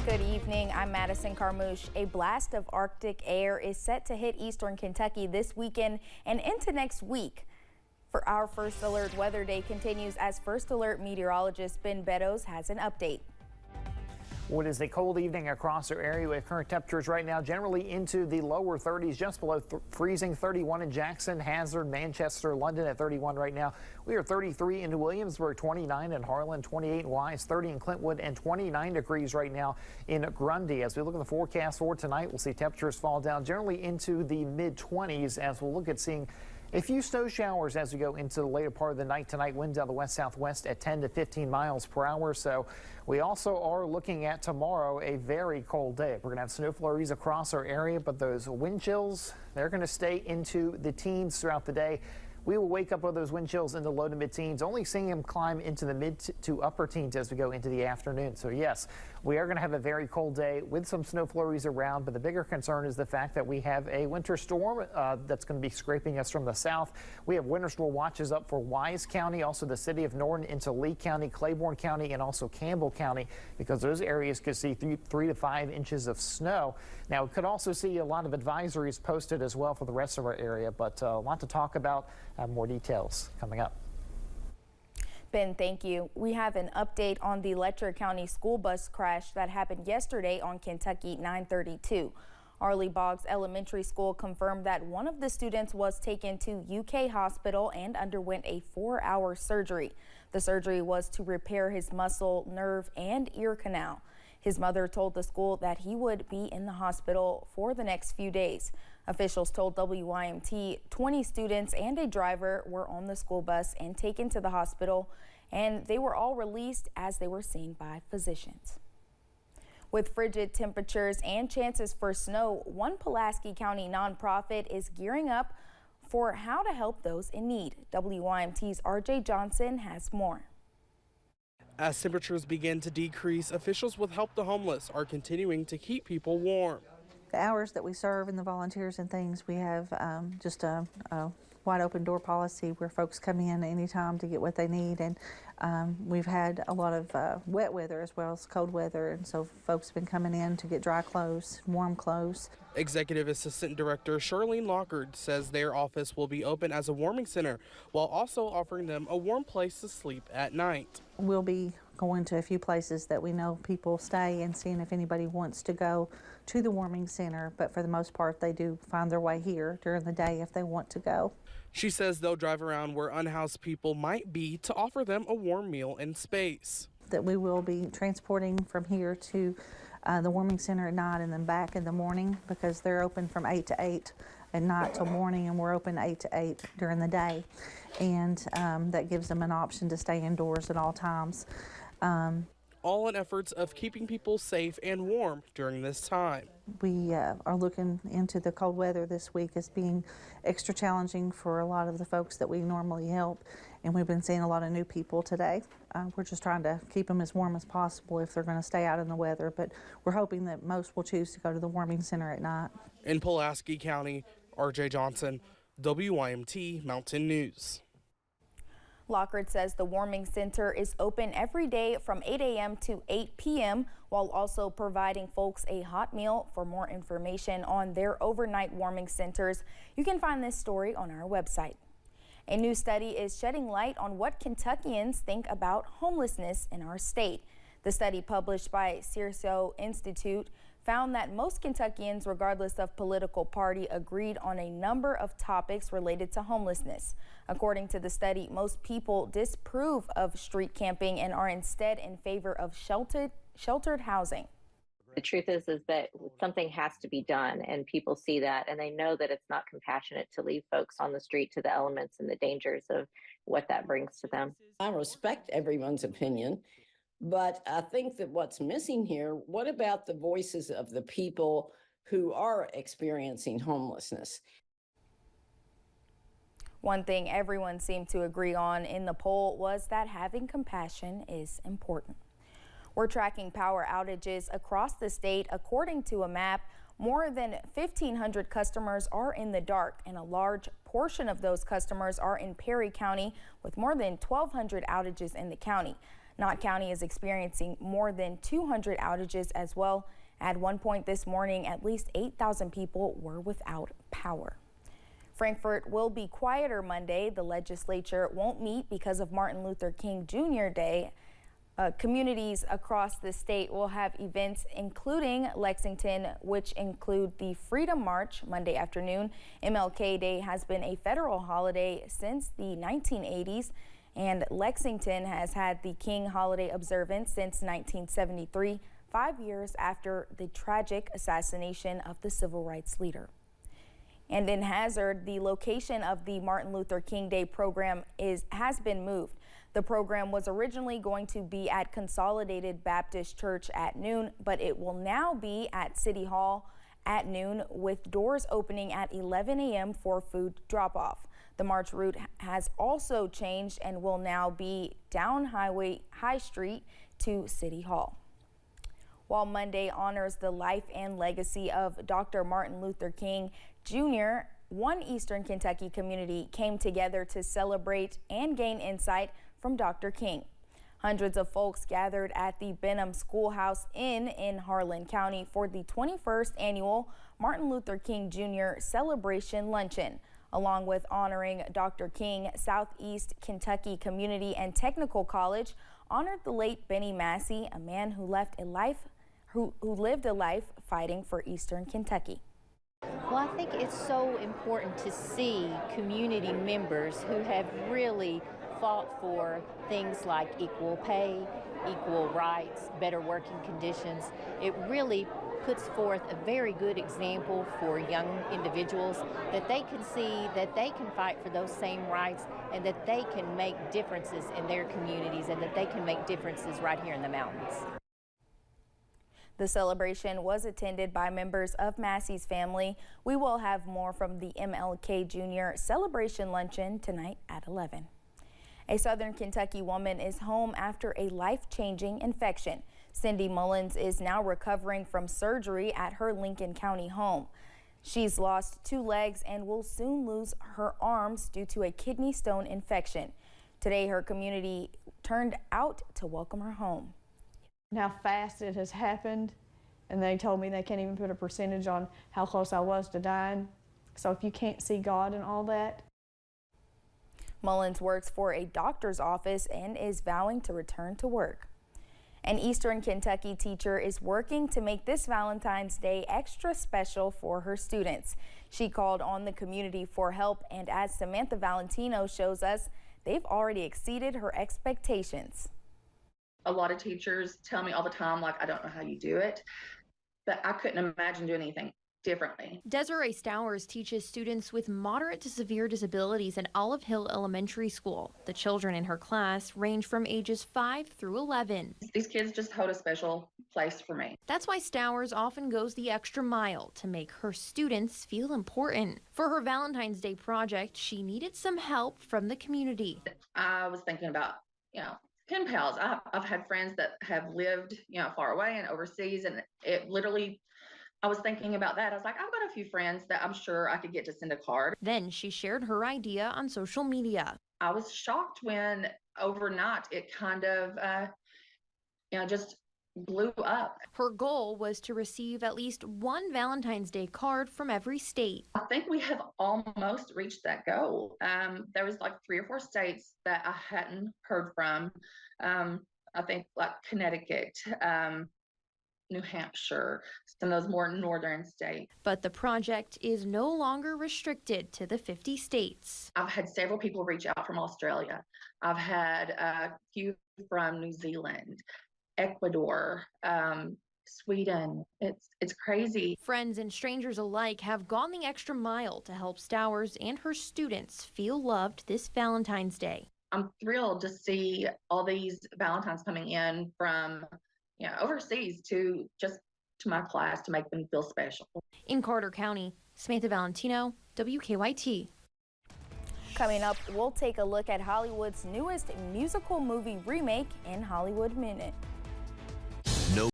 Good evening. I'm Madison Carmouche. A blast of Arctic air is set to hit eastern Kentucky this weekend and into next week. For our First Alert Weather Day continues as First Alert meteorologist Ben Beddoes has an update. Well, it is a cold evening across our area with current temperatures right now generally into the lower 30s, just below freezing. 31 in Jackson, Hazard, Manchester, London at 31 right now. We are 33 in Williamsburg, 29 in Harlan, 28 in Wise, 30 in Clintwood, and 29 degrees right now in Grundy. As we look at the forecast for tonight, we'll see temperatures fall down generally into the mid-20s as we'll look at seeing a few snow showers as we go into the later part of the night tonight. Winds out of the west-southwest at 10 to 15 miles per hour. So we also are looking at tomorrow a very cold day. We're going to have snow flurries across our area, but those wind chills, they're going to stay into the teens throughout the day. We will wake up with those wind chills in the low to mid-teens, only seeing them climb into the mid to upper teens as we go into the afternoon. So yes, we are going to have a very cold day with some snow flurries around, but the bigger concern is the fact that we have a winter storm that's going to be scraping us from the south. We have winter storm watches up for Wise County, also the city of Norton into Lee County, Claiborne County, and also Campbell County, because those areas could see 3 to 5 inches of snow. Now, we could also see a lot of advisories posted as well for the rest of our area, but a lot to talk about. More details coming up. Ben, thank you. We have an update on the Letcher County school bus crash that happened yesterday on Kentucky 932. Arley Boggs Elementary School confirmed that one of the students was taken to UK Hospital and underwent a 4-hour surgery. The surgery was to repair his muscle, nerve, and ear canal. His mother told the school that he would be in the hospital for the next few days. Officials told WYMT 20 students and a driver were on the school bus and taken to the hospital, and they were all released as they were seen by physicians. With frigid temperatures and chances for snow, one Pulaski County nonprofit is gearing up for how to help those in need. WYMT's RJ Johnson has more. As temperatures begin to decrease, officials with Help the Homeless are continuing to keep people warm. The hours that we serve and the volunteers and things, we have just a wide open door policy where folks come in anytime to get what they need. And we've had a lot of wet weather as well as cold weather. And so folks have been coming in to get dry clothes, warm clothes. Executive Assistant Director Charlene Lockard says their office will be open as a warming center while also offering them a warm place to sleep at night. We'll be going to a few places that we know people stay and seeing if anybody wants to go to the warming center, but for the most part they do find their way here during the day if they want to go. She says they'll drive around where unhoused people might be to offer them a warm meal and space. That we will be transporting from here to the warming center at night and then back in the morning, because they're open from 8 to 8 at night till morning, and we're open 8 to 8 during the day. And that gives them an option to stay indoors at all times. All in efforts of keeping people safe and warm during this time. We are looking into the cold weather this week as being extra challenging for a lot of the folks that we normally help, and we've been seeing a lot of new people today. We're just trying to keep them as warm as possible if they're going to stay out in the weather, but we're hoping that most will choose to go to the warming center at night. In Pulaski County, RJ Johnson, WYMT Mountain News. Lockard says the warming center is open every day from 8 a.m. to 8 p.m. while also providing folks a hot meal. For more information on their overnight warming centers, you can find this story on our website. A new study is shedding light on what Kentuckians think about homelessness in our state. The study, published by Cirso Institute, found that most Kentuckians, regardless of political party, agreed on a number of topics related to homelessness. According to the study, most people disapprove of street camping and are instead in favor of sheltered housing. The truth is that something has to be done, and people see that, and they know that it's not compassionate to leave folks on the street to the elements and the dangers of what that brings to them. I respect everyone's opinion, but I think that what's missing here, what about the voices of the people who are experiencing homelessness? One thing everyone seemed to agree on in the poll was that having compassion is important. We're tracking power outages across the state. According to a map, more than 1,500 customers are in the dark, and a large portion of those customers are in Perry County, with more than 1,200 outages in the county. Knott County is experiencing more than 200 outages as well. At one point this morning, at least 8,000 people were without power. Frankfort will be quieter Monday. The legislature won't meet because of Martin Luther King Jr. Day. Communities across the state will have events, including Lexington, which include the Freedom March Monday afternoon. MLK Day has been a federal holiday since the 1980s, and Lexington has had the King holiday observance since 1973, 5 years after the tragic assassination of the civil rights leader. And in Hazard, the location of the Martin Luther King Day program has been moved. The program was originally going to be at Consolidated Baptist Church at noon, but it will now be at City Hall at noon, with doors opening at 11 a.m. for food drop-off. The march route has also changed and will now be down High Street to City Hall. While Monday honors the life and legacy of Dr. Martin Luther King Jr., one Eastern Kentucky community came together to celebrate and gain insight from Dr. King. Hundreds of folks gathered at the Benham Schoolhouse Inn in Harlan County for the 21st annual Martin Luther King Jr. Celebration Luncheon. Along with honoring Dr. King, Southeast Kentucky Community and Technical College honored the late Benny Massey, a man who lived a life fighting for Eastern Kentucky. Well, I think it's so important to see community members who have really fought for things like equal pay, equal rights, better working conditions. It really puts forth a very good example for young individuals that they can see that they can fight for those same rights and that they can make differences in their communities and that they can make differences right here in the mountains. The celebration was attended by members of Massey's family. We will have more from the MLK Jr. Celebration Luncheon tonight at 11. A Southern Kentucky woman is home after a life-changing infection. Cindy Mullins is now recovering from surgery at her Lincoln County home. She's lost 2 legs and will soon lose her arms due to a kidney stone infection. Today, her community turned out to welcome her home. How fast it has happened, and they told me they can't even put a percentage on how close I was to dying. So if you can't see God in all that. Mullins works for a doctor's office and is vowing to return to work. An Eastern Kentucky teacher is working to make this Valentine's Day extra special for her students. She called on the community for help, and as Samantha Valentino shows us, they've already exceeded her expectations. A lot of teachers tell me all the time, like, I don't know how you do it, but I couldn't imagine doing anything differently. Desiree Stowers teaches students with moderate to severe disabilities at Olive Hill Elementary School. The children in her class range from ages 5 through 11. These kids just hold a special place for me. That's why Stowers often goes the extra mile to make her students feel important. For her Valentine's Day project, she needed some help from the community. I was thinking about, pen pals. I've had friends that have lived, far away and overseas, and it literally, I was thinking about that. I was like, I've got a few friends that I'm sure I could get to send a card. Then she shared her idea on social media. I was shocked when overnight it kind of, just blew up. Her goal was to receive at least 1 Valentine's Day card from every state. I think we have almost reached that goal. There was like 3 or 4 states that I hadn't heard from. I think like Connecticut, New Hampshire, some of those more northern states. But the project is no longer restricted to the 50 states. I've had several people reach out from Australia. I've had a few from New Zealand, Ecuador, Sweden. It's crazy. Friends and strangers alike have gone the extra mile to help Stowers and her students feel loved this Valentine's Day. I'm thrilled to see all these Valentines coming in from overseas to my class to make them feel special. In Carter County, Samantha Valentino, WKYT. Coming up, we'll take a look at Hollywood's newest musical movie remake in Hollywood Minute.